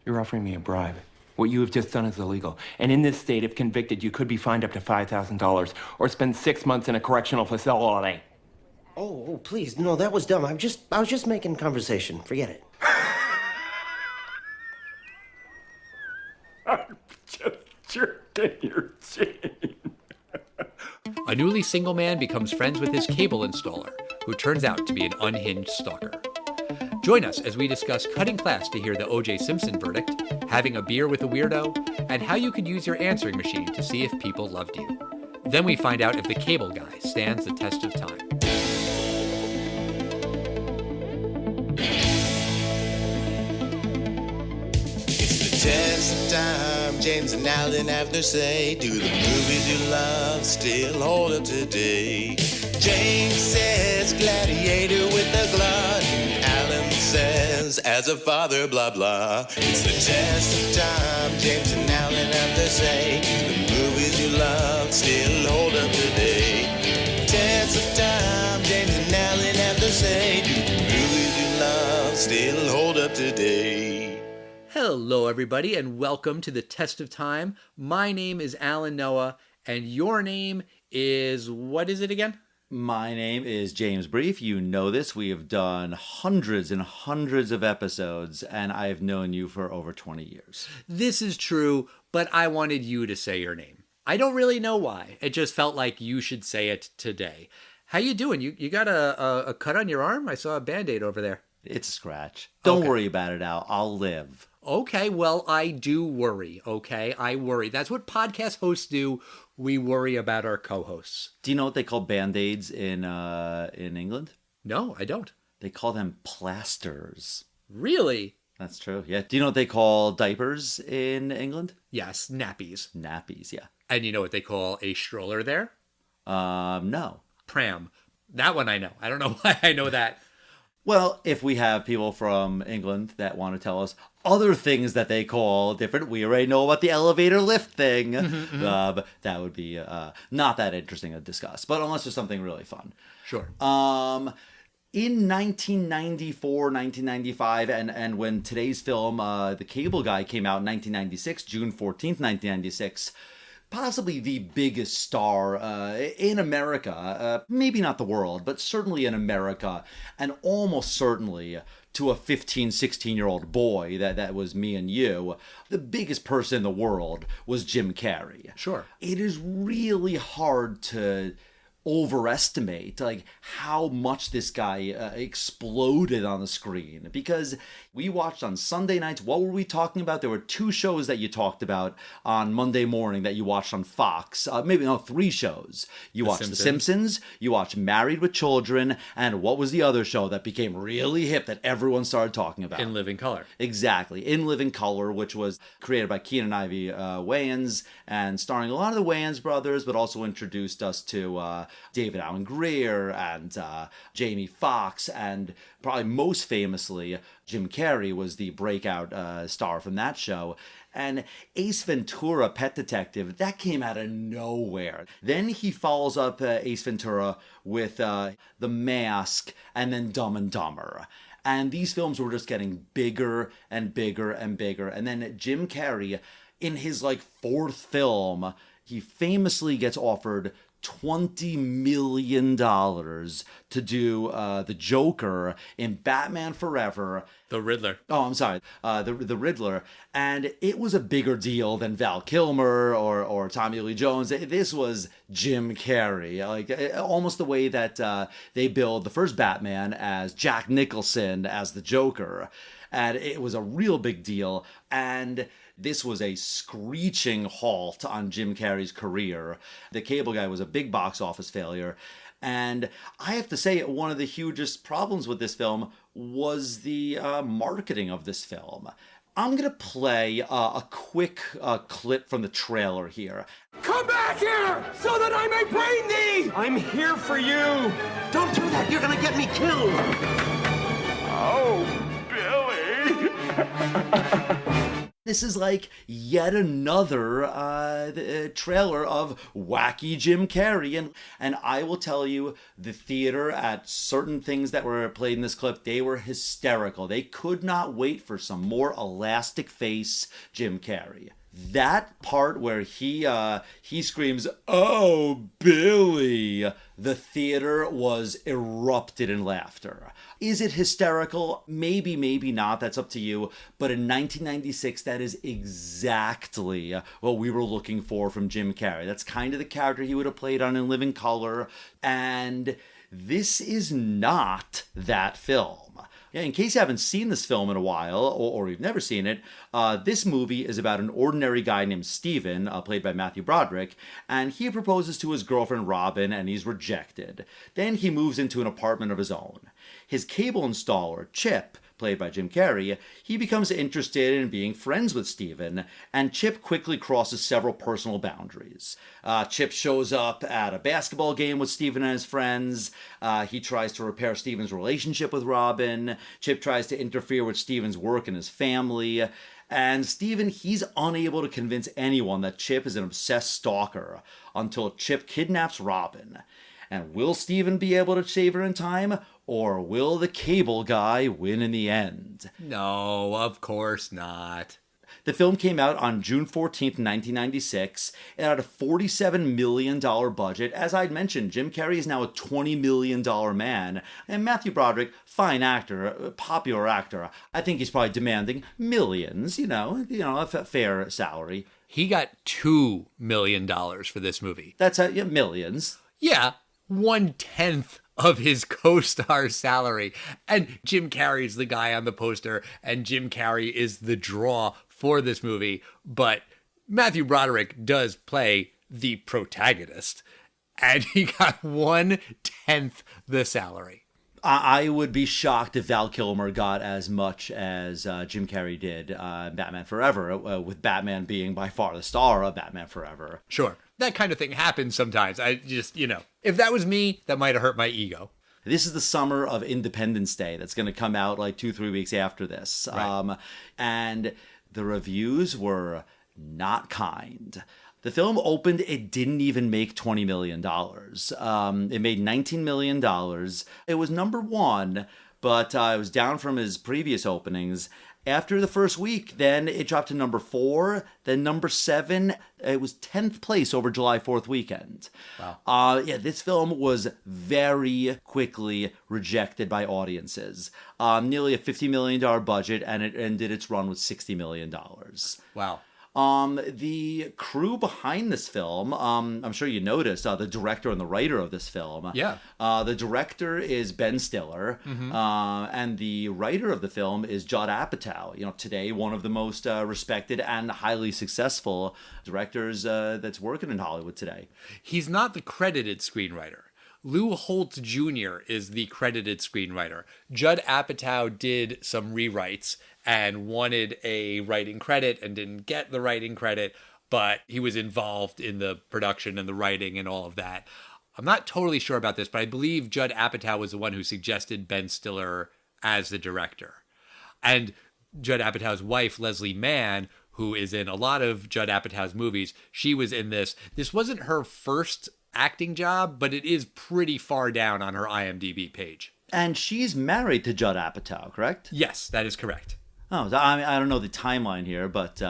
You're offering me a bribe. What you have just done is illegal. And in this state, if convicted, you could be fined up to $5,000 or spend 6 months in a correctional facility. Oh, please. No, that was dumb. I was just making conversation. Forget it. I'm just jerking your chain. A newly single man becomes friends with his cable installer, who turns out to be an unhinged stalker. Join us as we discuss cutting class to hear the O.J. Simpson verdict, having a beer with a weirdo, and how you could use your answering machine to see if people loved you. Then we find out if the cable guy stands the test of time. Test of time, James and Alan have their say. Do the movies you love still hold up today? James says gladiator with a glutton. Alan says as a father, blah blah. It's the test of time, James and Alan have their say. Do the movies you love still hold up today? Test of time, James and Alan have their say. Do the movies you love still hold up today? Hello, everybody, and welcome to the Test of Time. My name is Alan Noah, and your name is, what is it again? My name is James Brief. You know this. We have done hundreds and hundreds of episodes, and I've known you for over 20 years. This is true, but I wanted you to say your name. I don't really know why. It just felt like you should say it today. How you doing? You got a cut on your arm? I saw a Band-Aid over there. It's a scratch. Don't worry about it, Al. I'll live. Okay, well, I do worry, okay? I worry. That's what podcast hosts do. We worry about our co-hosts. Do you know what they call Band-Aids in England? No, I don't. They call them plasters. Really? That's true, yeah. Do you know what they call diapers in England? Yes, nappies. Nappies, yeah. And you know what they call a stroller there? No. Pram. That one I know. I don't know why I know that. Well, if we have people from England that want to tell us other things that they call different, we already know about the elevator lift thing. But that would be not that interesting to discuss. But unless there's something really fun. Sure. In 1994, 1995, and when today's film, The Cable Guy, came out in 1996, June 14th, 1996, possibly the biggest star in America, maybe not the world, but certainly in America, and almost certainly to a 15, 16-year-old boy, that was me and you, the biggest person in the world was Jim Carrey. Sure. It is really hard to overestimate how much this guy exploded on the screen, because we watched on Sunday nights. What were we talking about? There were two shows that you talked about on Monday morning that you watched on Fox. Three shows. You watched The Simpsons, you watched Married with Children, and what was the other show that became really hip that everyone started talking about? In Living Color. Exactly. In Living Color, which was created by Keenan Ivory Wayans and starring a lot of the Wayans brothers, but also introduced us to David Alan Grier and Jamie Foxx, and probably most famously, Jim Carrey was the breakout star from that show. And Ace Ventura, Pet Detective, that came out of nowhere. Then he follows up Ace Ventura with The Mask and then Dumb and Dumber. And these films were just getting bigger and bigger and bigger. And then Jim Carrey, in his fourth film, he famously gets offered $20 million to do the Joker in Batman Forever. The Riddler. Oh, I'm sorry. The Riddler. And it was a bigger deal than Val Kilmer or Tommy Lee Jones. This was Jim Carrey. Almost the way that they billed the first Batman as Jack Nicholson as the Joker. And it was a real big deal. And this was a screeching halt on Jim Carrey's career. The Cable Guy was a big box office failure. And I have to say, one of the hugest problems with this film was the marketing of this film. I'm going to play a quick clip from the trailer here. Come back here so that I may bring thee! I'm here for you. Don't do that. You're going to get me killed. Oh, Billy. This is like yet another trailer of wacky Jim Carrey. And I will tell you, the theater at certain things that were played in this clip, they were hysterical. They could not wait for some more elastic face Jim Carrey. That part where he screams, "Oh, Billy!" The theater was erupted in laughter. Is it hysterical? Maybe, maybe not. That's up to you. But in 1996, that is exactly what we were looking for from Jim Carrey. That's kind of the character he would have played on In Living Color. And this is not that film. Yeah, in case you haven't seen this film in a while, or you've never seen it, this movie is about an ordinary guy named Steven, played by Matthew Broderick, and he proposes to his girlfriend Robin, and he's rejected. Then he moves into an apartment of his own. His cable installer, Chip, played by Jim Carrey, he becomes interested in being friends with Steven, and Chip quickly crosses several personal boundaries. Chip shows up at a basketball game with Steven and his friends. He tries to repair Steven's relationship with Robin. Chip tries to interfere with Steven's work and his family. And Steven, he's unable to convince anyone that Chip is an obsessed stalker until Chip kidnaps Robin. And will Steven be able to save her in time? Or will the cable guy win in the end? No, of course not. The film came out on June 14th, 1996. It had a $47 million budget. As I'd mentioned, Jim Carrey is now a $20 million man. And Matthew Broderick, fine actor, popular actor. I think he's probably demanding millions, a fair salary. He got $2 million for this movie. That's millions. Yeah, 1/10 of his co-star salary. And Jim Carrey's the guy on the poster, and Jim Carrey is the draw for this movie. But Matthew Broderick does play the protagonist, and he got 1/10 the salary. I would be shocked if Val Kilmer got as much as Jim Carrey did Batman Forever, with Batman being by far the star of Batman Forever. Sure. That kind of thing happens sometimes. I just, if that was me, that might have hurt my ego. This is the summer of Independence Day that's going to come out like 2-3 weeks after this. Right. And the reviews were not kind. The film opened, it didn't even make $20 million. It made $19 million. It was number one, but it was down from his previous openings. After the first week, then it dropped to number 4, then number 7. It was 10th place over July 4th weekend. Wow. This film was very quickly rejected by audiences. Nearly a $50 million budget, and it ended its run with $60 million. Wow. The crew behind this film, I'm sure you noticed, the director and the writer of this film. Yeah. The director is Ben Stiller, and the writer of the film is Judd Apatow. Today one of the most respected and highly successful directors that's working in Hollywood today. He's not the credited screenwriter. Lou Holtz Jr. is the credited screenwriter. Judd Apatow did some rewrites and wanted a writing credit and didn't get the writing credit, but he was involved in the production and the writing and all of that. I'm not totally sure about this, but I believe Judd Apatow was the one who suggested Ben Stiller as the director. And Judd Apatow's wife, Leslie Mann, who is in a lot of Judd Apatow's movies, she was in this. This wasn't her first acting job, but it is pretty far down on her IMDb page. And she's married to Judd Apatow, correct? Yes, that is correct. Oh, I don't know the timeline here, but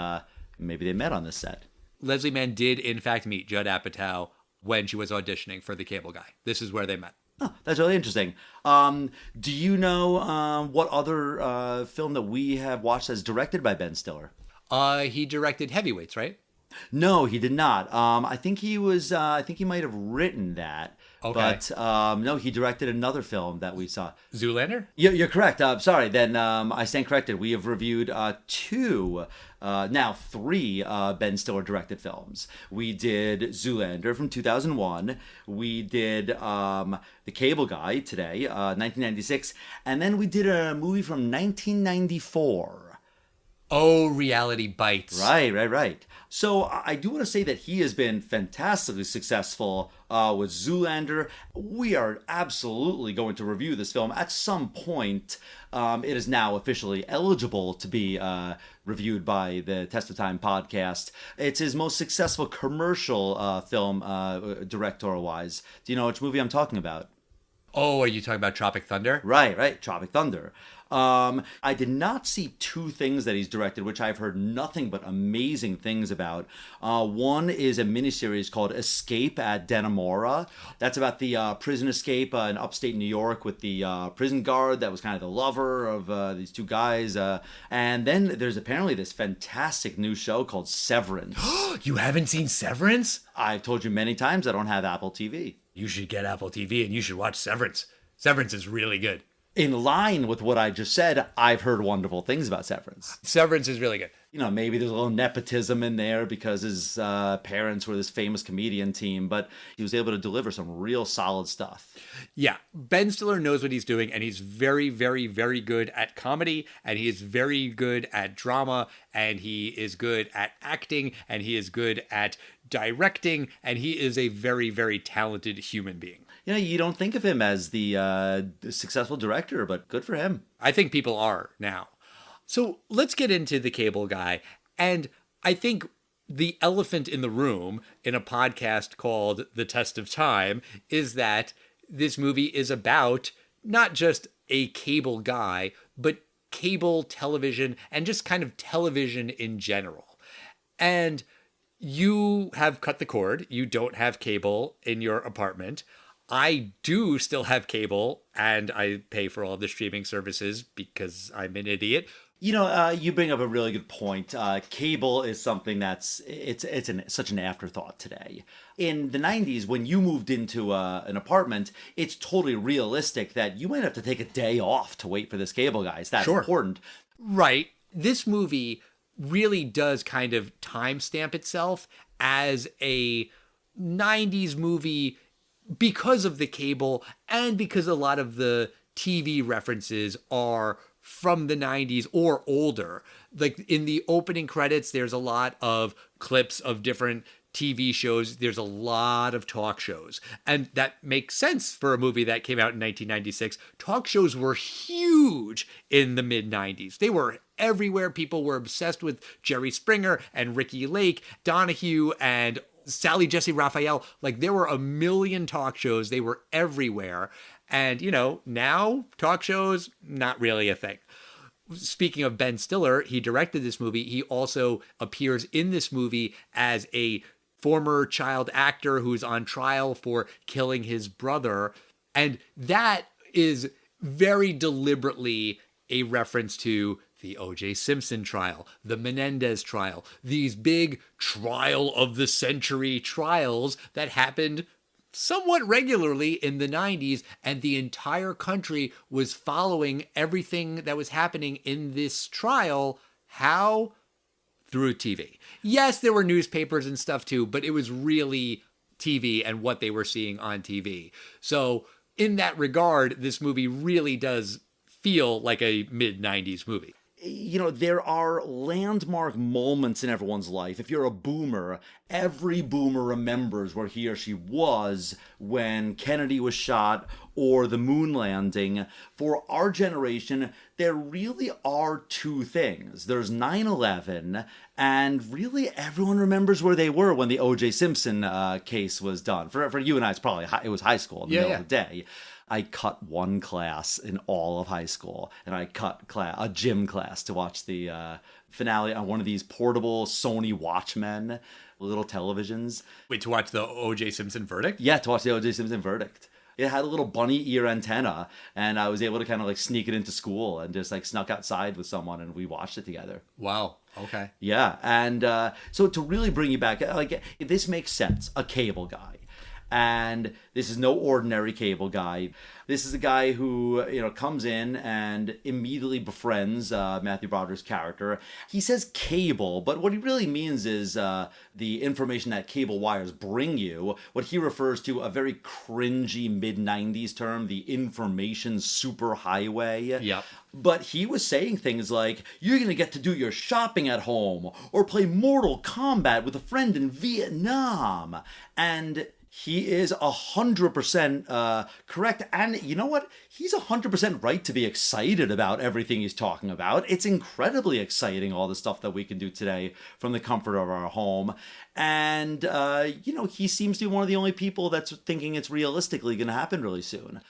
maybe they met on this set. Leslie Mann did, in fact, meet Judd Apatow when she was auditioning for The Cable Guy. This is where they met. Oh, that's really interesting. Do you know what other film that we have watched that's directed by Ben Stiller? He directed Heavyweights, right? No, he did not. I think he was. I think he might have written that. Okay. But no, he directed another film that we saw. Zoolander? You're correct. Sorry. Then I stand corrected. We have reviewed 2, now 3 Ben Stiller directed films. We did Zoolander from 2001. We did The Cable Guy today, 1996, and then we did a movie from 1994. Oh, Reality Bites. Right. So I do want to say that he has been fantastically successful with Zoolander. We are absolutely going to review this film at some point. It is now officially eligible to be reviewed by the Test of Time podcast. It's his most successful commercial film, directorial-wise. Do you know which movie I'm talking about? Oh, are you talking about Tropic Thunder? Right. Tropic Thunder. I did not see two things that he's directed, which I've heard nothing but amazing things about. One is a miniseries called Escape at Dannemora. That's about the prison escape in upstate New York with the prison guard that was kind of the lover of these two guys. And then there's apparently this fantastic new show called Severance. You haven't seen Severance? I've told you many times I don't have Apple TV. You should get Apple TV and you should watch Severance. Severance is really good. In line with what I just said, I've heard wonderful things about Severance. Severance is really good. You know, maybe there's a little nepotism in there because his parents were this famous comedian team, but he was able to deliver some real solid stuff. Yeah, Ben Stiller knows what he's doing, and he's very, very, very good at comedy, and he is very good at drama, and he is good at acting, and he is good at directing, and he is a very, very talented human being. You know, you don't think of him as the successful director, but good for him. I think people are now. So let's get into The Cable Guy. And I think the elephant in the room in a podcast called The Test of Time is that this movie is about not just a cable guy, but cable television and just kind of television in general. And you have cut the cord. You don't have cable in your apartment. I do still have cable, and I pay for all of the streaming services because I'm an idiot. You know, you bring up a really good point. Cable is something that's such an afterthought today. In the 90s, when you moved into an apartment, it's totally realistic that you might have to take a day off to wait for this cable guy. It's that important. Right. This movie really does kind of timestamp itself as a 90s movie because of the cable and because a lot of the TV references are from the 90s or older. Like in the opening credits, there's a lot of clips of different TV shows. There's a lot of talk shows. And that makes sense for a movie that came out in 1996. Talk shows were huge in the mid-90s. They were everywhere. People were obsessed with Jerry Springer and Ricky Lake, Donahue, and Sally Jesse Raphael. Like there were a million talk shows. They were everywhere. And, you know, now talk shows, not really a thing. Speaking of Ben Stiller, he directed this movie. He also appears in this movie as a former child actor who's on trial for killing his brother. And that is very deliberately a reference to the O.J. Simpson trial, the Menendez trial, these big trial of the century trials that happened somewhat regularly in the 90s, and the entire country was following everything that was happening in this trial. How? Through TV. Yes, there were newspapers and stuff too, but it was really TV and what they were seeing on TV. So in that regard, this movie really does feel like a mid-90s movie. You know, there are landmark moments in everyone's life. If you're a boomer, every boomer remembers where he or she was when Kennedy was shot or the moon landing. For our generation, there really are two things. There's 9/11, and really everyone remembers where they were when the O.J. Simpson case was done. For you and I, it was high school in the middle of the day. I cut one class in all of high school, and I cut a gym class to watch the finale on one of these portable Sony Watchmen little televisions. Wait, to watch the O.J. Simpson verdict? Yeah, to watch the O.J. Simpson verdict. It had a little bunny ear antenna, and I was able to kind of like sneak it into school and just like snuck outside with someone, and we watched it together. Wow. Okay. Yeah, and so to really bring you back, like this makes sense. A cable guy. And this is no ordinary cable guy. This is a guy who, comes in and immediately befriends Matthew Broderick's character. He says cable, but what he really means is the information that cable wires bring you. What he refers to, a very cringy mid-90s term, the information superhighway. Yep. But he was saying things like, you're going to get to do your shopping at home, or play Mortal Kombat with a friend in Vietnam. And he is 100% correct. And you know what? He's 100% right to be excited about everything he's talking about. It's incredibly exciting, all the stuff that we can do today from the comfort of our home. And, he seems to be one of the only people that's thinking it's realistically going to happen really soon.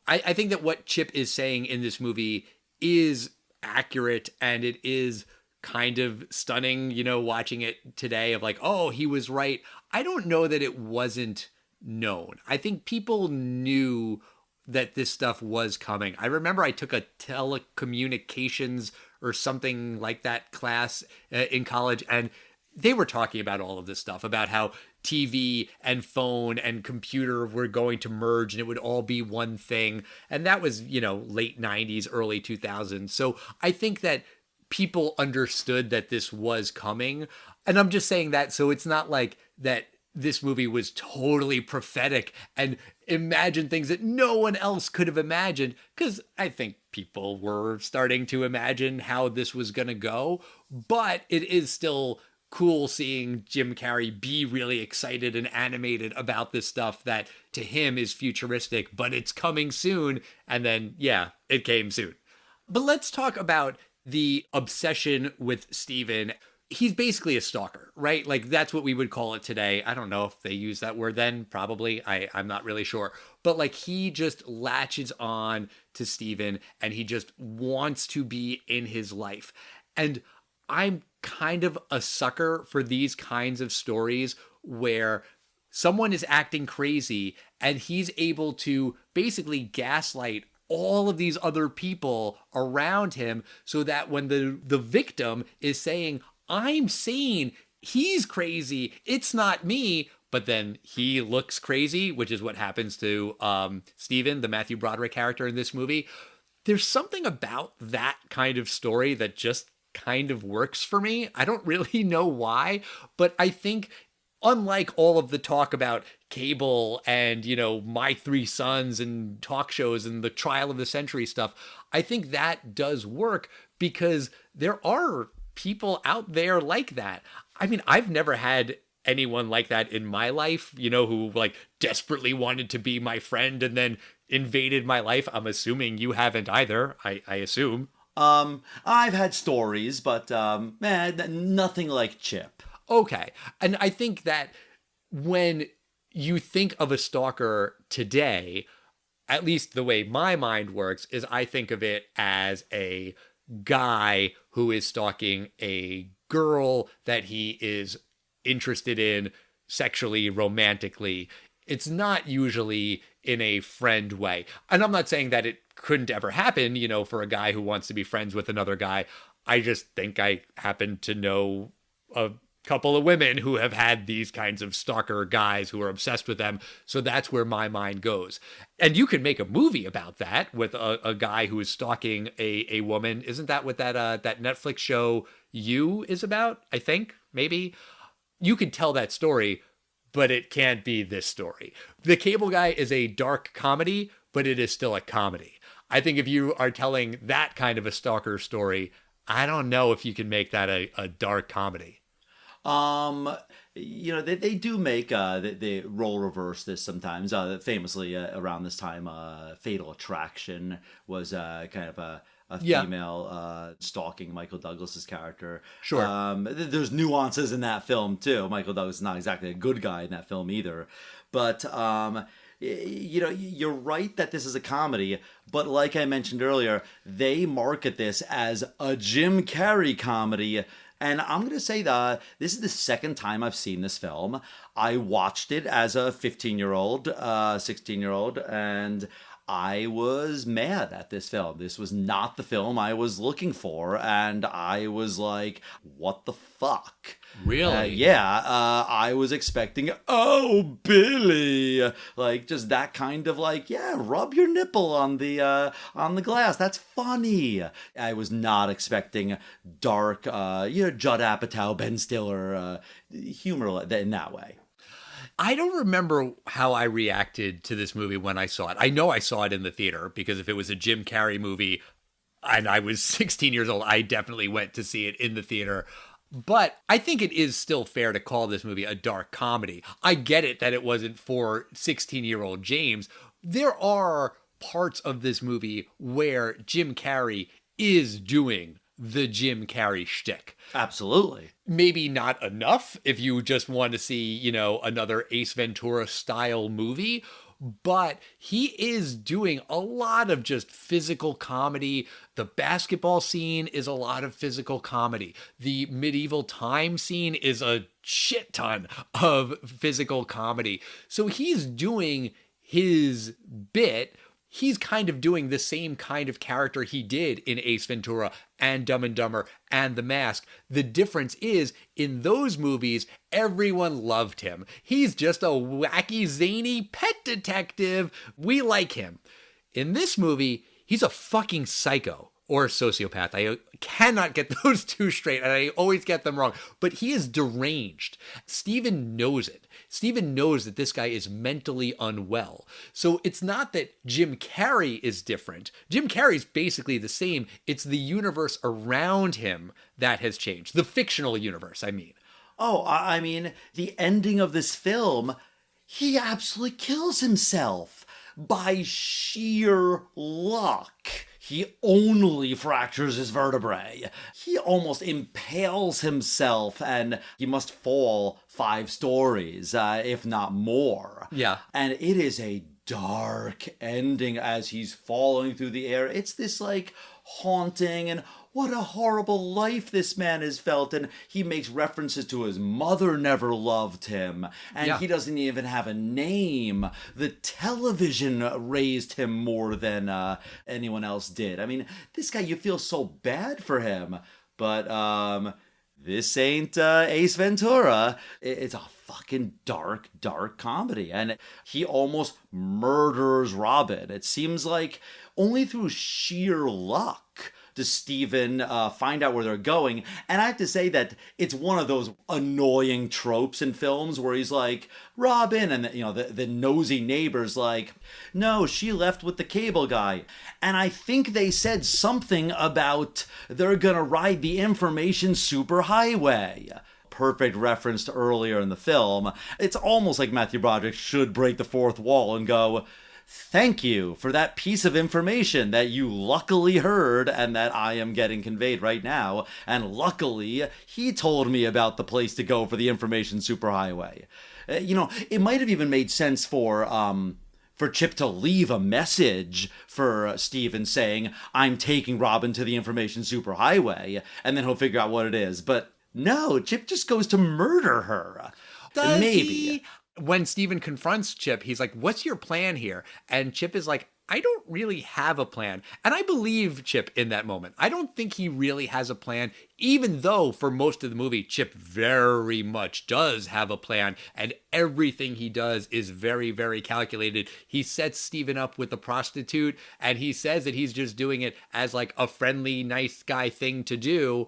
I think that what Chip is saying in this movie is accurate, and it is kind of stunning, watching it today of like, oh, he was right. I don't know that it wasn't known. I think people knew that this stuff was coming. I remember I took a telecommunications or something like that class in college, and they were talking about all of this stuff, about how TV and phone and computer were going to merge and it would all be one thing. And that was, late 90s, early 2000s. So I think that people understood that this was coming. And I'm just saying that so it's not like that this movie was totally prophetic and imagined things that no one else could have imagined, because I think people were starting to imagine how this was going to go. But it is still cool seeing Jim Carrey be really excited and animated about this stuff that to him is futuristic, but it's coming soon. And then, yeah, it came soon. But let's talk about the obsession with Steven. He's basically a stalker, right? Like, that's what we would call it today. I don't know if they use that word then, probably. I'm not really sure. But like, he just latches on to Steven and he just wants to be in his life. And I'm kind of a sucker for these kinds of stories where someone is acting crazy and he's able to basically gaslight all of these other people around him so that when the victim is saying, I'm sane, he's crazy, it's not me, but then he looks crazy, which is what happens to Steven, the Matthew Broderick character in this movie. There's something about that kind of story that just kind of works for me. I don't really know why, but I think unlike all of the talk about cable and, My Three Sons and talk shows and the trial of the century stuff, I think that does work because there are people out there like that. I mean, I've never had anyone like that in my life, who like desperately wanted to be my friend and then invaded my life. I'm assuming you haven't either, I assume. I've had stories, but nothing like Chip. Okay. And I think that when you think of a stalker today, at least the way my mind works is I think of it as a guy who is stalking a girl that he is interested in sexually, romantically. It's not usually in a friend way. And I'm not saying that it couldn't ever happen, for a guy who wants to be friends with another guy. I just think I happen to know a couple of women who have had these kinds of stalker guys who are obsessed with them. So that's where my mind goes. And you can make a movie about that with a guy who is stalking a woman. Isn't that what that Netflix show You is about? I think, maybe. You could tell that story, but it can't be this story. The Cable Guy is a dark comedy, but it is still a comedy. I think if you are telling that kind of a stalker story, I don't know if you can make that a dark comedy. They do make they role reverse this sometimes. Famously, around this time, Fatal Attraction was kind of a female stalking Michael Douglas's character. Sure. There's nuances in that film too. Michael Douglas is not exactly a good guy in that film either, but you're right that this is a comedy, but like I mentioned earlier, they market this as a Jim Carrey comedy. And I'm going to say that this is the second time I've seen this film. I watched it as a 15-year-old, 16-year-old, and I was mad at this film. This was not the film I was looking for, and I was like, what the fuck? Really? I was expecting, oh, Billy, like just that kind of like, yeah, rub your nipple on the glass. That's funny. I was not expecting dark, Judd Apatow, Ben Stiller humor in that way. I don't remember how I reacted to this movie when I saw it. I know I saw it in the theater because if it was a Jim Carrey movie and I was 16 years old, I definitely went to see it in the theater. But I think it is still fair to call this movie a dark comedy. I get it that it wasn't for 16-year-old James. There are parts of this movie where Jim Carrey is doing the Jim Carrey shtick. Absolutely. Maybe not enough if you just want to see, another Ace Ventura style movie, but he is doing a lot of just physical comedy. The basketball scene is a lot of physical comedy. The medieval time scene is a shit ton of physical comedy. So he's doing his bit. He's kind of doing the same kind of character he did in Ace Ventura and Dumb and Dumber and The Mask. The difference is, in those movies, everyone loved him. He's just a wacky, zany pet detective. We like him. In this movie, he's a fucking psycho or a sociopath. I cannot get those two straight, and I always get them wrong. But he is deranged. Steven knows it. Steven knows that this guy is mentally unwell. So it's not that Jim Carrey is different. Jim Carrey's basically the same. It's the universe around him that has changed. The fictional universe, I mean. Oh, I mean, the ending of this film, he absolutely kills himself by sheer luck. He only fractures his vertebrae. He almost impales himself, and he must fall 5 stories, if not more. Yeah. And it is a dark ending as he's falling through the air. It's this, like, haunting and what a horrible life this man has felt. And he makes references to his mother never loved him. And he doesn't even have a name. The television raised him more than anyone else did. I mean, this guy, you feel so bad for him. But this ain't Ace Ventura. It's a fucking dark, dark comedy. And he almost murders Robin. It seems like only through sheer luck does Steven find out where they're going. And I have to say that it's one of those annoying tropes in films where he's like, Robin, and the nosy neighbor's like, no, she left with the cable guy. And I think they said something about they're gonna ride the information superhighway. Perfect reference to earlier in the film. It's almost like Matthew Broderick should break the fourth wall and go, thank you for that piece of information that you luckily heard and that I am getting conveyed right now. And luckily, he told me about the place to go for the information superhighway. It might have even made sense for Chip to leave a message for Steven saying, I'm taking Robin to the information superhighway, and then he'll figure out what it is. But no, Chip just goes to murder her. Does Maybe. he? When Steven confronts Chip, he's like, what's your plan here? And Chip is like, I don't really have a plan. And I believe Chip in that moment. I don't think he really has a plan, even though for most of the movie, Chip very much does have a plan. And everything he does is very, very calculated. He sets Steven up with the prostitute, and he says that he's just doing it as like a friendly, nice guy thing to do.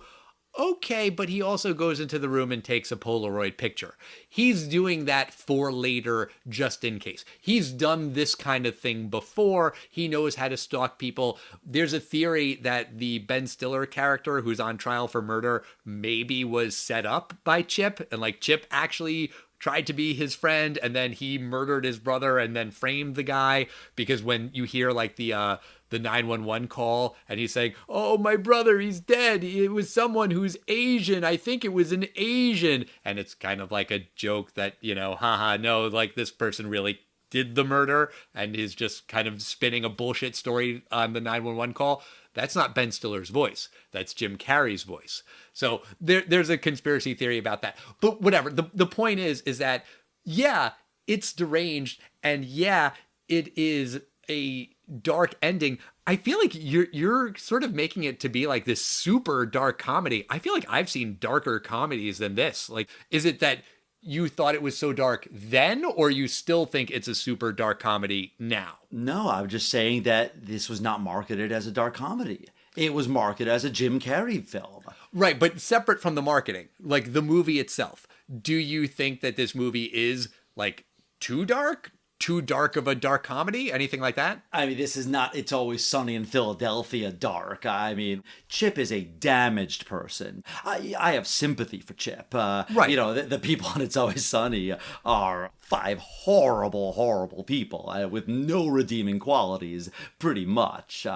Okay, but he also goes into the room and takes a Polaroid picture. He's doing that for later, just in case. He's done this kind of thing before. He knows how to stalk people. There's a theory that the Ben Stiller character who's on trial for murder maybe was set up by Chip, and like Chip actually tried to be his friend, and then he murdered his brother and then framed the guy, because when you hear like the 911 call and he's saying, oh, my brother, he's dead. It was someone who's Asian. I think it was an Asian. And it's kind of like a joke that, haha, no, like this person really did the murder and is just kind of spinning a bullshit story on the 911 call. That's not Ben Stiller's voice. That's Jim Carrey's voice. So there's a conspiracy theory about that. But whatever. The point is that, yeah, it's deranged. And yeah, it is a dark ending. I feel like you're sort of making it to be like this super dark comedy. I feel like I've seen darker comedies than this. Like, is it that you thought it was so dark then, or you still think it's a super dark comedy now? No, I'm just saying that this was not marketed as a dark comedy. It was marketed as a Jim Carrey film. Right, but separate from the marketing, like the movie itself, do you think that this movie is like too dark? Too dark of a dark comedy? Anything like that? I mean, this is not It's Always Sunny in Philadelphia dark. I mean, Chip is a damaged person. I have sympathy for Chip. Right. You know, the people on It's Always Sunny are 5 horrible, horrible people with no redeeming qualities, pretty much.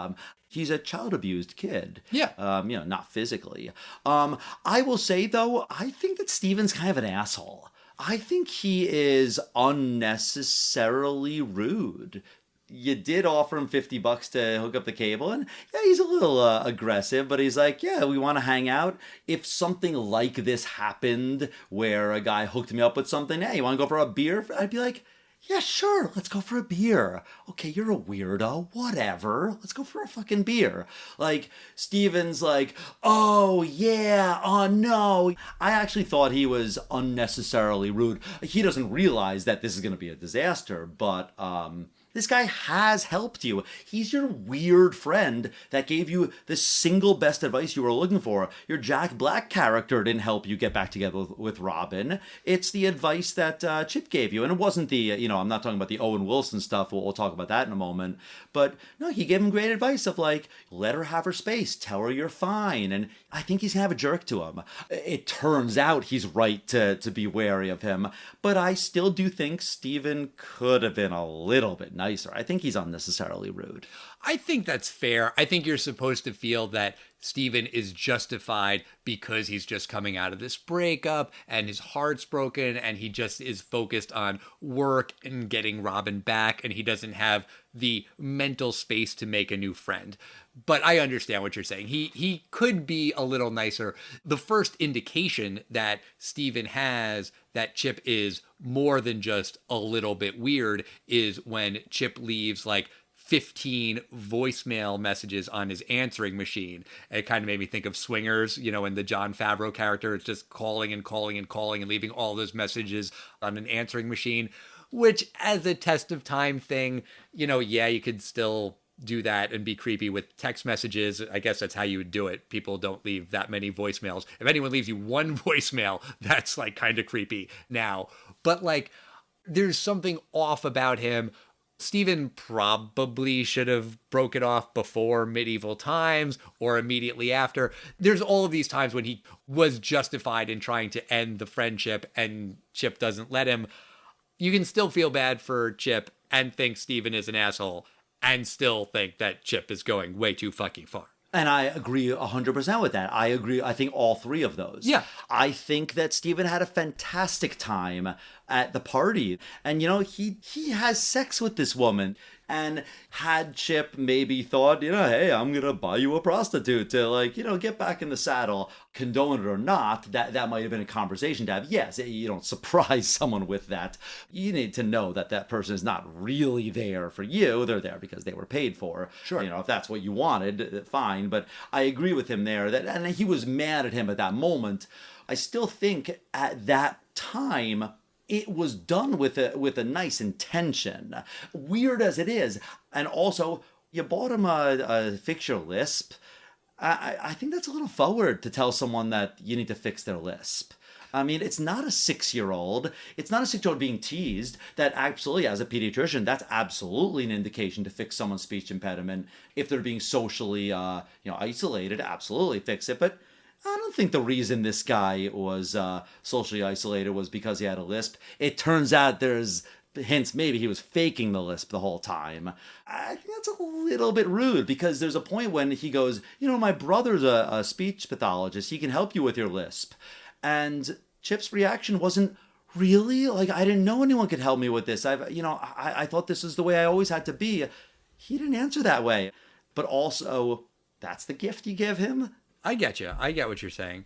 He's a child abused kid. Yeah. You know, not physically. I will say, though, I think that Steven's kind of an asshole. I think he is unnecessarily rude. You did offer him $50 to hook up the cable, and yeah, he's a little aggressive, but he's like, yeah, we want to hang out. If something like this happened where a guy hooked me up with something, hey, you want to go for a beer? I'd be like, yeah, sure, let's go for a beer. Okay, you're a weirdo, whatever. Let's go for a fucking beer. Like, Steven's like, oh, yeah, oh, no. I actually thought he was unnecessarily rude. He doesn't realize that this is going to be a disaster, but, this guy has helped you. He's your weird friend that gave you the single best advice you were looking for. Your Jack Black character didn't help you get back together with Robin. It's the advice that Chip gave you. And it wasn't the, you know, I'm not talking about the Owen Wilson stuff. We'll talk about that in a moment. But no, he gave him great advice of like, let her have her space. Tell her you're fine. And I think he's kind of a jerk to him. It turns out he's right to be wary of him. But I still do think Steven could have been a little bit nicer. I think he's unnecessarily rude. I think that's fair. I think you're supposed to feel that Steven is justified because he's just coming out of this breakup and his heart's broken and he just is focused on work and getting Robin back and he doesn't have the mental space to make a new friend. But I understand what you're saying. He could be a little nicer. The first indication that Steven has that Chip is more than just a little bit weird is when Chip leaves like 15 voicemail messages on his answering machine. It kind of made me think of Swingers, you know, and the Jon Favreau character. It's just calling and calling and calling and leaving all those messages on an answering machine, which as a test of time thing, you know, yeah, you could still do that and be creepy with text messages. I guess that's how you would do it. People don't leave that many voicemails. If anyone leaves you one voicemail, that's like kind of creepy now. But like, there's something off about him. Steven probably should have broke it off before Medieval Times or immediately after. There's all of these times when he was justified in trying to end the friendship and Chip doesn't let him. You can still feel bad for Chip and think Steven is an asshole and still think that Chip is going way too fucking far. And I agree 100% with that. I agree. I think all 3 of those. Yeah. I think that Steven had a fantastic time at the party. And, you know, he has sex with this woman. And had Chip maybe thought, you know, hey, I'm going to buy you a prostitute to, like, you know, get back in the saddle, condone it or not, that might have been a conversation to have. Yes, you don't surprise someone with that. You need to know that that person is not really there for you. They're there because they were paid for. Sure. You know, if that's what you wanted, fine. But I agree with him there that, and he was mad at him at that moment. I still think at that time, it was done with a nice intention, weird as it is. And also, you bought him a fix your lisp. I think that's a little forward to tell someone that you need to fix their lisp. I mean, it's not a 6-year-old. It's not a 6-year-old being teased. That absolutely, as a pediatrician, that's absolutely an indication to fix someone's speech impediment. If they're being socially, isolated, absolutely fix it. But I don't think the reason this guy was socially isolated was because he had a lisp. It turns out there's hints maybe he was faking the lisp the whole time. I think that's a little bit rude because there's a point when he goes, you know, my brother's a speech pathologist. He can help you with your lisp. And Chip's reaction wasn't, really? Like, I didn't know anyone could help me with this. I thought this is the way I always had to be. He didn't answer that way. But also, that's the gift you give him. I get you. I get what you're saying.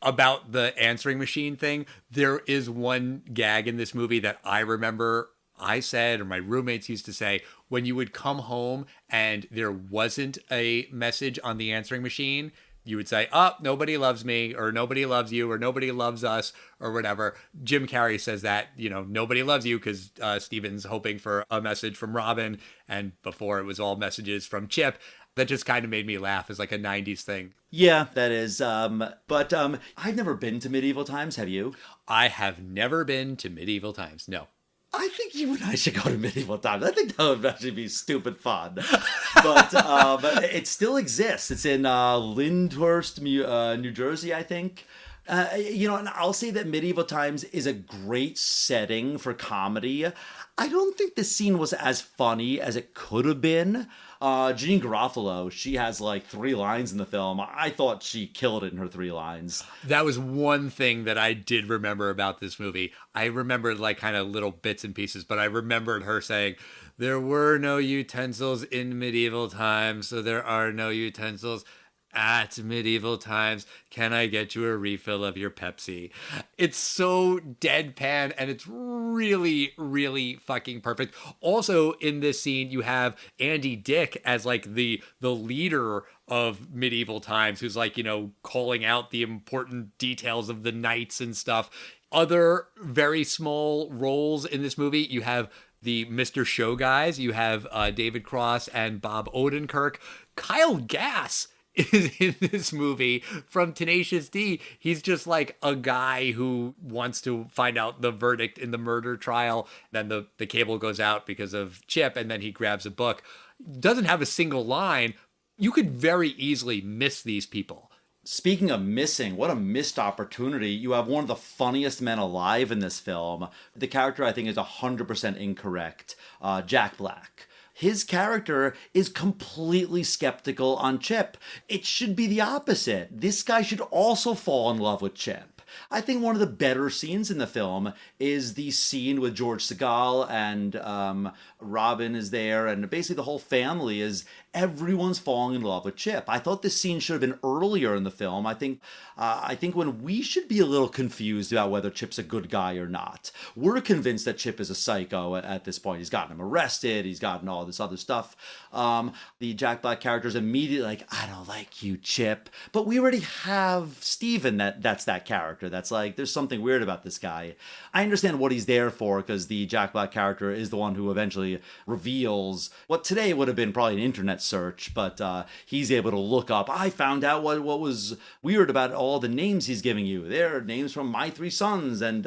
About the answering machine thing, there is one gag in this movie that I remember I said, or my roommates used to say, when you would come home and there wasn't a message on the answering machine, you would say, oh, nobody loves me, or nobody loves you, or nobody loves us, or whatever. Jim Carrey says that, nobody loves you because Steven's hoping for a message from Robin. And before it was all messages from Chip. That just kind of made me laugh as like a 90s thing. Yeah, that is. But I've never been to medieval times. Have you? I have never been to medieval times. No. I think you and I should go to medieval times. I think that would actually be stupid fun. But it still exists. It's in Lyndhurst, New Jersey, I think. And I'll say that medieval times is a great setting for comedy. I don't think the scene was as funny as it could have been. Jeanine Garofalo, she has like 3 lines in the film. I thought she killed it in her 3 lines. That was one thing that I did remember about this movie. I remembered like kind of little bits and pieces, but I remembered her saying, there were no utensils in medieval times, so there are no utensils at medieval times. Can I get you a refill of your Pepsi? It's so deadpan and it's really, really fucking perfect. Also in this scene, you have Andy Dick as like the leader of medieval times, who's like, calling out the important details of the knights and stuff. Other very small roles in this movie, you have the Mr. Show guys, you have David Cross and Bob Odenkirk. Kyle Gass is in this movie from Tenacious D. He's just like a guy who wants to find out the verdict in the murder trial. Then the cable goes out because of Chip, and then he grabs a book. Doesn't have a single line. You could very easily miss these people. Speaking of missing, what a missed opportunity. You have one of the funniest men alive in this film. The character, I think, is 100% incorrect. Jack Black. His character is completely skeptical on Chip. It should be the opposite. This guy should also fall in love with Chip. I think one of the better scenes in the film is the scene with George Segal and Robin is there, and basically the whole family is, everyone's falling in love with Chip. I thought this scene should have been earlier in the film. I think when we should be a little confused about whether Chip's a good guy or not. We're convinced that Chip is a psycho at this point. He's gotten him arrested. He's gotten all this other stuff. The Jack Black character is immediately like, I don't like you, Chip. But we already have Steven that's that character. That's like, there's something weird about this guy. I understand what he's there for, because the Jack Black character is the one who eventually reveals what today would have been probably an internet search, but he's able to look up, I found out what was weird about all the names he's giving you. They're names from My 3 Sons, and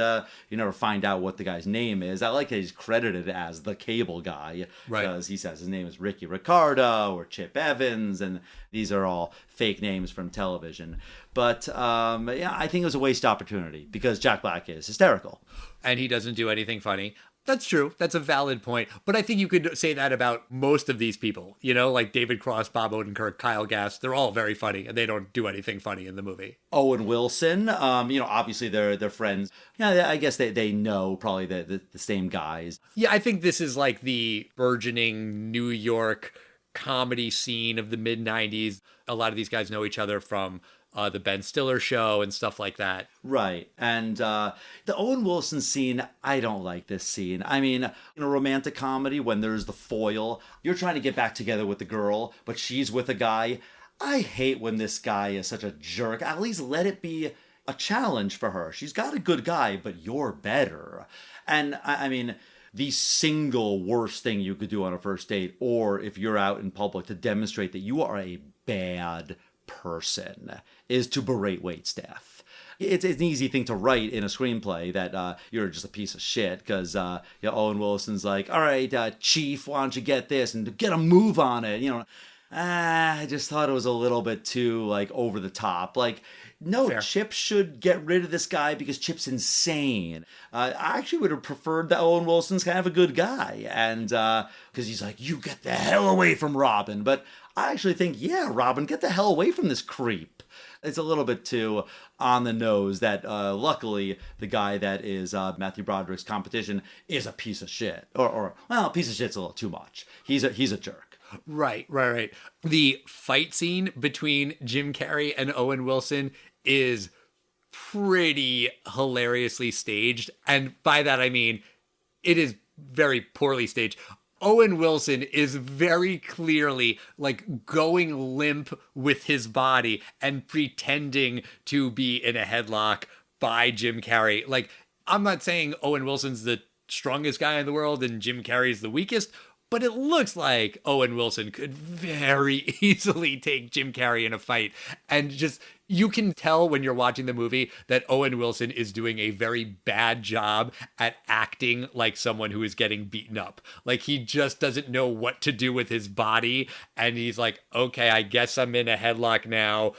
you never find out what the guy's name is. I like that he's credited as the cable guy, because he says his name is Ricky Ricardo or Chip Evans, and these are all fake names from television. But yeah, I think it was a waste opportunity, because Jack Black is hysterical. And he doesn't do anything funny. That's true. That's a valid point. But I think you could say that about most of these people, like David Cross, Bob Odenkirk, Kyle Gass. They're all very funny, and they don't do anything funny in the movie. Owen Wilson, obviously they're friends. Yeah, I guess they know probably the same guys. Yeah, I think this is like the burgeoning New York comedy scene of the mid-90s. A lot of these guys know each other from the Ben Stiller show and stuff like that. Right. And the Owen Wilson scene, I don't like this scene. I mean, in a romantic comedy, when there's the foil, you're trying to get back together with the girl, but she's with a guy. I hate when this guy is such a jerk. At least let it be a challenge for her. She's got a good guy, but you're better. And I mean, the single worst thing you could do on a first date, or if you're out in public to demonstrate that you are a bad person, is to berate waitstaff. It's an easy thing to write in a screenplay that you're just a piece of shit, because Owen Wilson's like, all right, Chief, why don't you get this and get a move on it? I just thought it was a little bit too over the top. No, fair. Chip should get rid of this guy because Chip's insane. I actually would have preferred that Owen Wilson's kind of a good guy, and because he's like, you get the hell away from Robin. But I actually think, yeah, Robin, get the hell away from this creep. It's a little bit too on the nose that luckily the guy that is Matthew Broderick's competition is a piece of shit. Or a piece of shit's a little too much. He's a jerk. Right. The fight scene between Jim Carrey and Owen Wilson is pretty hilariously staged. And by that, I mean, it is very poorly staged. Owen Wilson is very clearly like going limp with his body and pretending to be in a headlock by Jim Carrey. Like, I'm not saying Owen Wilson's the strongest guy in the world and Jim Carrey's the weakest, but it looks like Owen Wilson could very easily take Jim Carrey in a fight. And just, you can tell when you're watching the movie that Owen Wilson is doing a very bad job at acting like someone who is getting beaten up. Like, he just doesn't know what to do with his body. And he's like, okay, I guess I'm in a headlock now.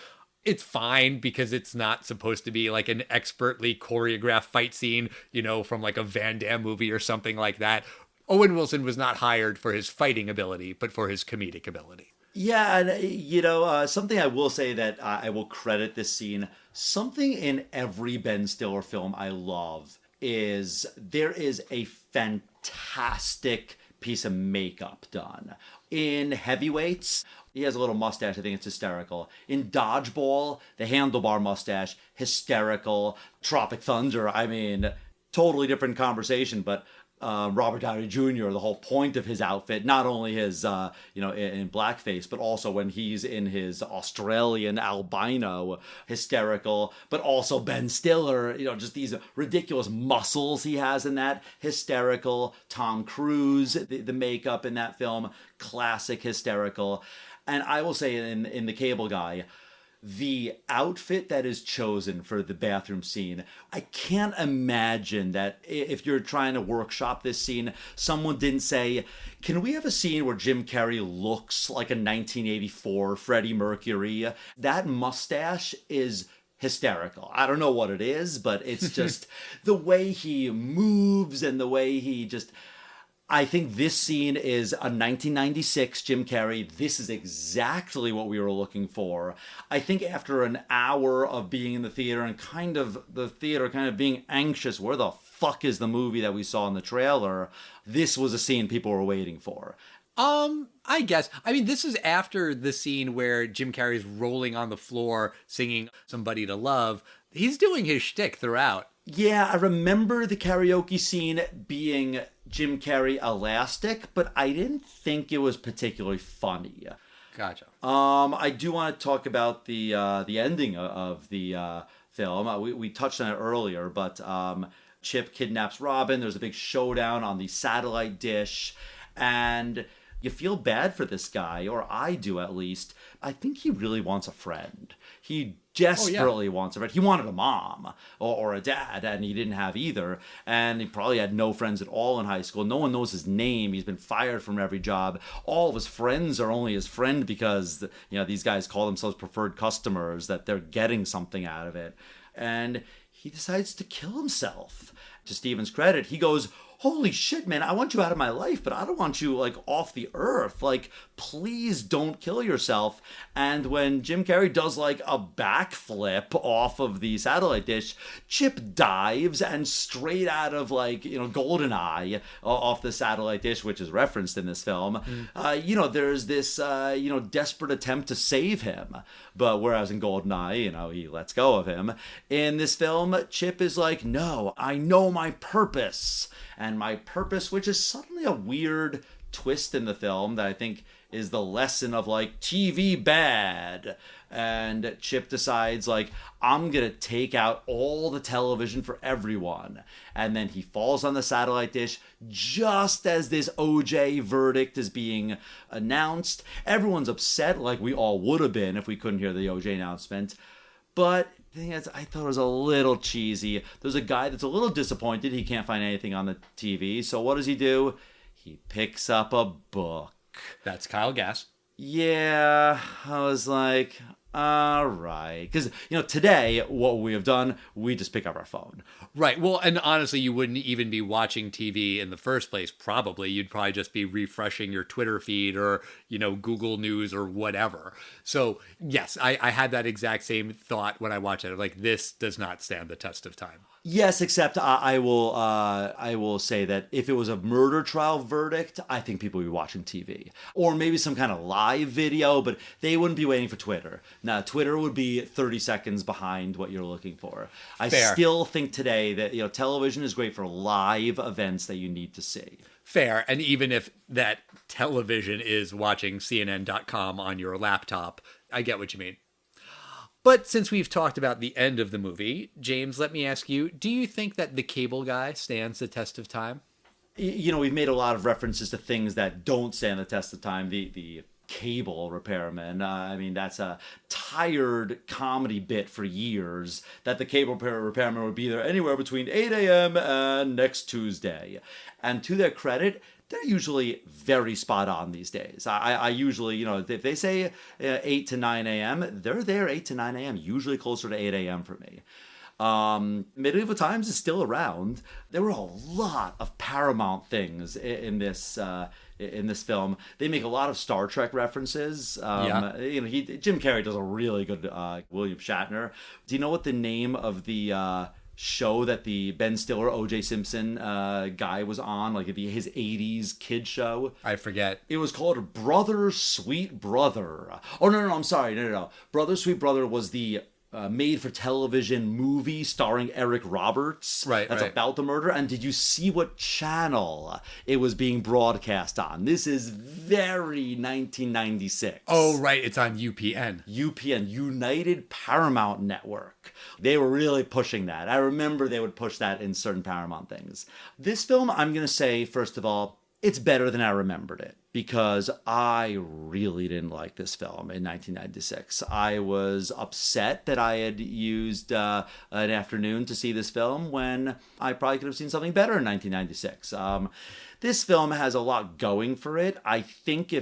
It's fine because it's not supposed to be like an expertly choreographed fight scene, you know, from like a Van Damme movie or something like that. Owen Wilson was not hired for his fighting ability, but for his comedic ability. Yeah, and you know, something I will say that I will credit this scene, something in every Ben Stiller film I love is there is a fantastic piece of makeup done. In Heavyweights, he has a little mustache, I think it's hysterical. In Dodgeball, the handlebar mustache, hysterical. Tropic Thunder, I mean, totally different conversation, but Robert Downey Jr., the whole point of his outfit, not only his, in blackface, but also when he's in his Australian albino, hysterical, but also Ben Stiller, you know, just these ridiculous muscles he has in that, hysterical. Tom Cruise, the makeup in that film, classic, hysterical. And I will say in The Cable Guy, the outfit that is chosen for the bathroom scene, I can't imagine that if you're trying to workshop this scene, someone didn't say, can we have a scene where Jim Carrey looks like a 1984 Freddie Mercury? That mustache is hysterical. I don't know what it is, but it's just the way he moves and the way he just... I think this scene is a 1996 Jim Carrey. This is exactly what we were looking for. I think after an hour of being in the theater and kind of being anxious, where the fuck is the movie that we saw in the trailer? This was a scene people were waiting for. I guess. I mean, this is after the scene where Jim Carrey's rolling on the floor singing Somebody to Love. He's doing his shtick throughout. Yeah, I remember the karaoke scene being Jim Carrey elastic, but I didn't think it was particularly funny. Gotcha. I do want to talk about the ending of the film. We touched on it earlier, but Chip kidnaps Robin. There's a big showdown on the satellite dish, and you feel bad for this guy, or I do at least. I think he really wants a friend. He desperately wants a friend. He wanted a mom or a dad, and he didn't have either. And he probably had no friends at all in high school. No one knows his name. He's been fired from every job. All of his friends are only his friend because, you know, these guys call themselves preferred customers, that they're getting something out of it. And he decides to kill himself. To Steven's credit, he goes, holy shit, man, I want you out of my life, but I don't want you, like, off the earth. Like, please don't kill yourself. And when Jim Carrey does, like, a backflip off of the satellite dish, Chip dives and straight out of, like, you know, GoldenEye off the satellite dish, which is referenced in this film, there's this, desperate attempt to save him. But whereas in GoldenEye, he lets go of him. In this film, Chip is like, no, I know my purpose. And my purpose, which is suddenly a weird twist in the film that I think is the lesson of, like, TV bad. And Chip decides, like, I'm going to take out all the television for everyone. And then he falls on the satellite dish just as this OJ verdict is being announced. Everyone's upset, like we all would have been if we couldn't hear the OJ announcement. But the thing is, I thought it was a little cheesy. There's a guy that's a little disappointed he can't find anything on the TV. So what does he do? He picks up a book. That's Kyle Gass. Yeah, I was like, all right. Because, today, what we have done, we just pick up our phone. Right. Well, and honestly, you wouldn't even be watching TV in the first place, probably. You'd probably just be refreshing your Twitter feed or, Google News or whatever. So, yes, I had that exact same thought when I watched it. Like, this does not stand the test of time. Yes, except I will say that if it was a murder trial verdict, I think people would be watching TV. Or maybe some kind of live video, but they wouldn't be waiting for Twitter. Now, Twitter would be 30 seconds behind what you're looking for. I Fair. still think today that, television is great for live events that you need to see. Fair. And even if that television is watching CNN.com on your laptop, I get what you mean. But since we've talked about the end of the movie, James, let me ask you, do you think that the cable guy stands the test of time? We've made a lot of references to things that don't stand the test of time. The cable repairman. That's a tired comedy bit for years, that the cable repairman would be there anywhere between 8 a.m. and next Tuesday. And to their credit, they're usually very spot on these days. I usually, if they say 8 to 9 a.m., they're there 8 to 9 a.m., usually closer to 8 a.m. for me. Medieval Times is still around. There were a lot of Paramount things in this film. They make a lot of Star Trek references. Jim Carrey does a really good William Shatner. Do you know what the name of the show that the Ben Stiller, O.J. Simpson guy was on, like his 80s kid show? I forget. It was called Brother Sweet Brother. Oh, no, I'm sorry. No. Brother Sweet Brother was the made-for-television movie starring Eric Roberts. Right. That's about the murder. And did you see what channel it was being broadcast on? This is very 1996. Oh, right. It's on UPN. UPN, United Paramount Network. They were really pushing that. I remember they would push that in certain Paramount things. This film, I'm going to say, first of all, it's better than I remembered it, because I really didn't like this film in 1996. I was upset that I had used an afternoon to see this film when I probably could have seen something better in 1996. This film has a lot going for it. I think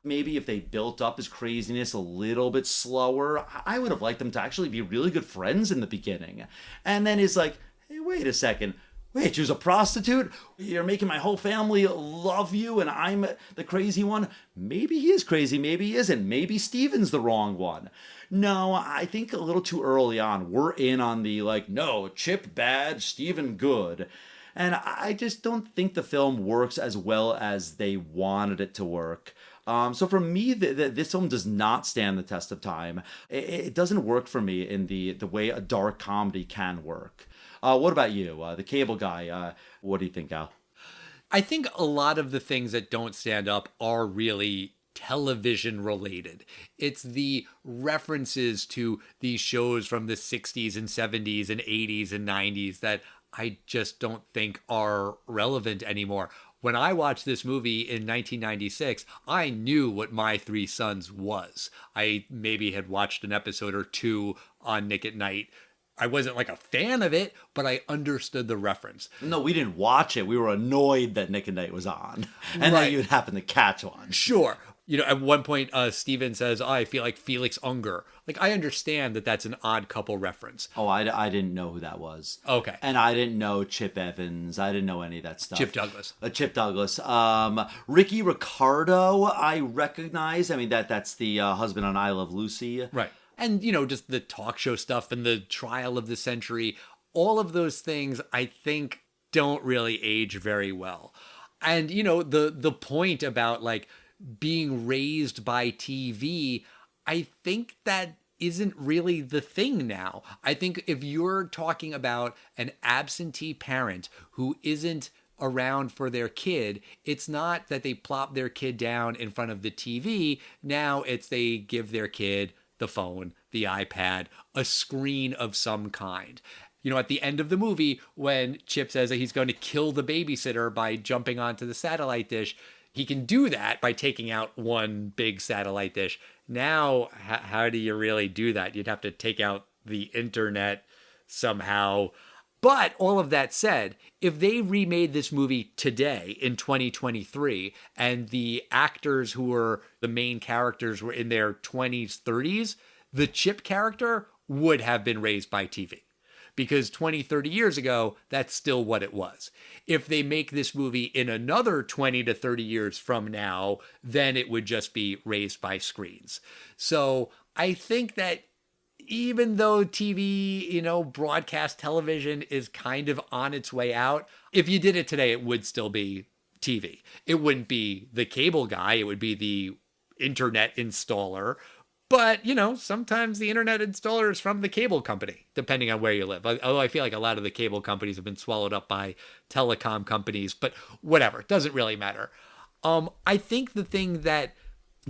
maybe if they built up his craziness a little bit slower, I would have liked them to actually be really good friends in the beginning. And then it's like, hey, wait a second. Wait, you're a prostitute? You're making my whole family love you and I'm the crazy one? Maybe he is crazy, maybe he isn't. Maybe Steven's the wrong one. No, I think a little too early on, we're in on the no, Chip bad, Steven good. And I just don't think the film works as well as they wanted it to work. So for me, this film does not stand the test of time. It doesn't work for me in the way a dark comedy can work. What about you, the cable guy? What do you think, Al? I think a lot of the things that don't stand up are really television related. It's the references to these shows from the 60s and 70s and 80s and 90s that I just don't think are relevant anymore. When I watched this movie in 1996, I knew what My Three Sons was. I maybe had watched an episode or two on Nick at Night. I wasn't a fan of it, but I understood the reference. No, we didn't watch it. We were annoyed that Nick at Night was on. And then you'd happen to catch one. Sure. At one point, Steven says, I feel like Felix Unger. I understand that that's an Odd Couple reference. Oh, I didn't know who that was. Okay. And I didn't know Chip Evans. I didn't know any of that stuff. Chip Douglas. Chip Douglas. Ricky Ricardo, I recognize. That's the husband on I Love Lucy. Right. And, just the talk show stuff and the trial of the century, all of those things I think don't really age very well. And, the point about being raised by TV, I think that isn't really the thing now. I think if you're talking about an absentee parent who isn't around for their kid, it's not that they plop their kid down in front of the TV. Now it's they give their kid the phone, the iPad, a screen of some kind. At the end of the movie, when Chip says that he's going to kill the babysitter by jumping onto the satellite dish, he can do that by taking out one big satellite dish. Now, how do you really do that? You'd have to take out the internet somehow. But all of that said, if they remade this movie today in 2023 and the actors who were the main characters were in their 20s, 30s, the Chip character would have been raised by TV. Because 20, 30 years ago, that's still what it was. If they make this movie in another 20 to 30 years from now, then it would just be raised by screens. So I think that even though TV, broadcast television is kind of on its way out, if you did it today, it would still be TV. It wouldn't be the cable guy. It would be the internet installer. But, sometimes the internet installer is from the cable company, depending on where you live. Although I feel like a lot of the cable companies have been swallowed up by telecom companies, but whatever, it doesn't really matter. I think the thing that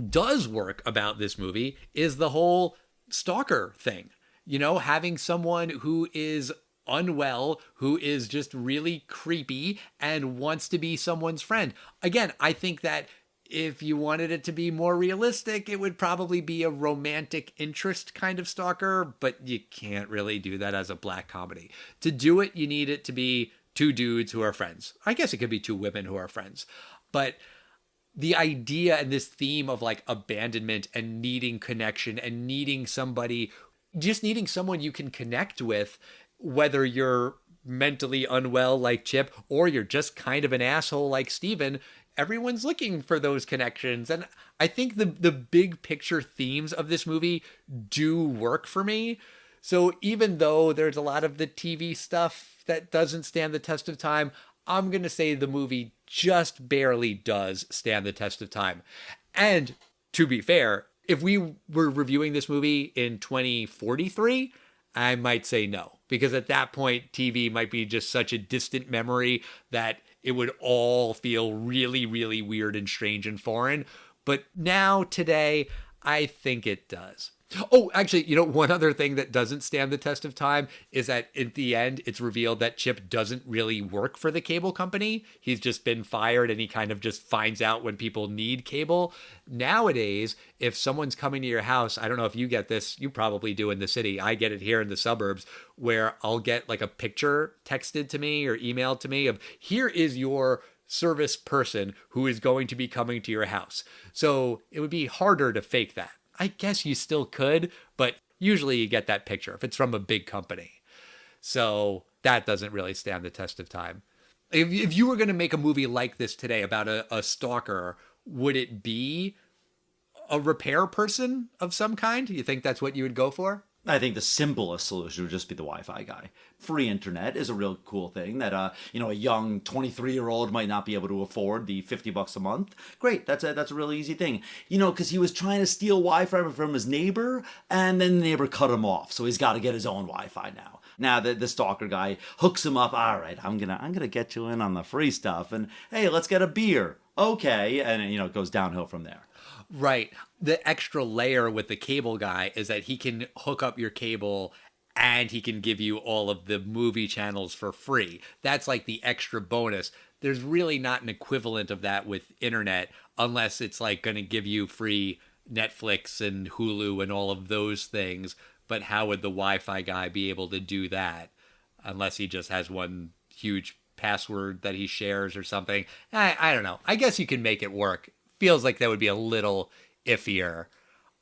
does work about this movie is the whole stalker thing. Having someone who is unwell, who is just really creepy and wants to be someone's friend. Again, I think that if you wanted it to be more realistic, it would probably be a romantic interest kind of stalker, but you can't really do that as a black comedy. To do it, you need it to be two dudes who are friends. I guess it could be two women who are friends. But the idea and this theme of like abandonment and needing connection and needing somebody, just needing someone you can connect with, whether you're mentally unwell like Chip or you're just kind of an asshole like Steven, everyone's looking for those connections. And I think the big picture themes of this movie do work for me. So even though there's a lot of the TV stuff that doesn't stand the test of time, I'm going to say the movie just barely does stand the test of time. And to be fair, if we were reviewing this movie in 2043, I might say no, because at that point, TV might be just such a distant memory that it would all feel really, really weird and strange and foreign. But now, today, I think it does. Oh, actually, one other thing that doesn't stand the test of time is that at the end, it's revealed that Chip doesn't really work for the cable company. He's just been fired and he kind of just finds out when people need cable. Nowadays, if someone's coming to your house, I don't know if you get this, you probably do in the city. I get it here in the suburbs, where I'll get like a picture texted to me or emailed to me of, here is your service person who is going to be coming to your house. So it would be harder to fake that. I guess you still could, but usually you get that picture if it's from a big company. So that doesn't really stand the test of time. If you were going to make a movie like this today about a stalker, would it be a repair person of some kind? You think that's what you would go for? I think the simplest solution would just be the Wi-Fi guy. Free internet is a real cool thing that, a young 23-year-old might not be able to afford the $50 a month. Great, that's a really easy thing. Because he was trying to steal Wi-Fi from his neighbor, and then the neighbor cut him off, so he's got to get his own Wi-Fi now. Now the stalker guy hooks him up. All right, I'm gonna get you in on the free stuff, and hey, let's get a beer. Okay, and it goes downhill from there. Right. The extra layer with the cable guy is that he can hook up your cable and he can give you all of the movie channels for free. That's like the extra bonus. There's really not an equivalent of that with internet unless it's like going to give you free Netflix and Hulu and all of those things. But how would the Wi-Fi guy be able to do that unless he just has one huge password that he shares or something? I don't know. I guess you can make it work. Feels like that would be a little iffier.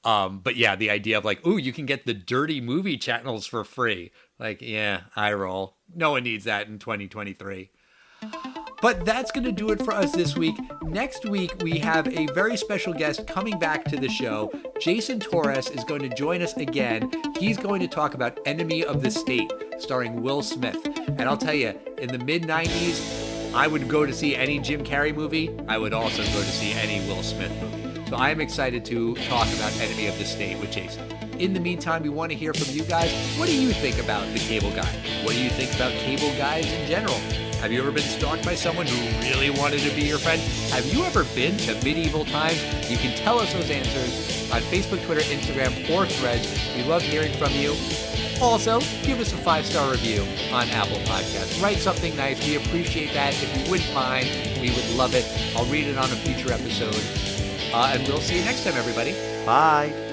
But yeah, the idea of like, ooh, you can get the dirty movie channels for free. Like, yeah, eye roll. No one needs that in 2023. But that's going to do it for us this week. Next week, we have a very special guest coming back to the show. Jason Torres is going to join us again. He's going to talk about Enemy of the State, starring Will Smith. And I'll tell you, in the mid-90s, I would go to see any Jim Carrey movie. I would also go to see any Will Smith movie. So I am excited to talk about Enemy of the State with Jason. In the meantime, we want to hear from you guys. What do you think about the cable guy? What do you think about cable guys in general? Have you ever been stalked by someone who really wanted to be your friend? Have you ever been to medieval times? You can tell us those answers on Facebook, Twitter, Instagram, or Threads. We love hearing from you. Also, give us a 5-star review on Apple Podcasts. Write something nice. We appreciate that. If you wouldn't mind, we would love it. I'll read it on a future episode. And we'll see you next time, everybody. Bye.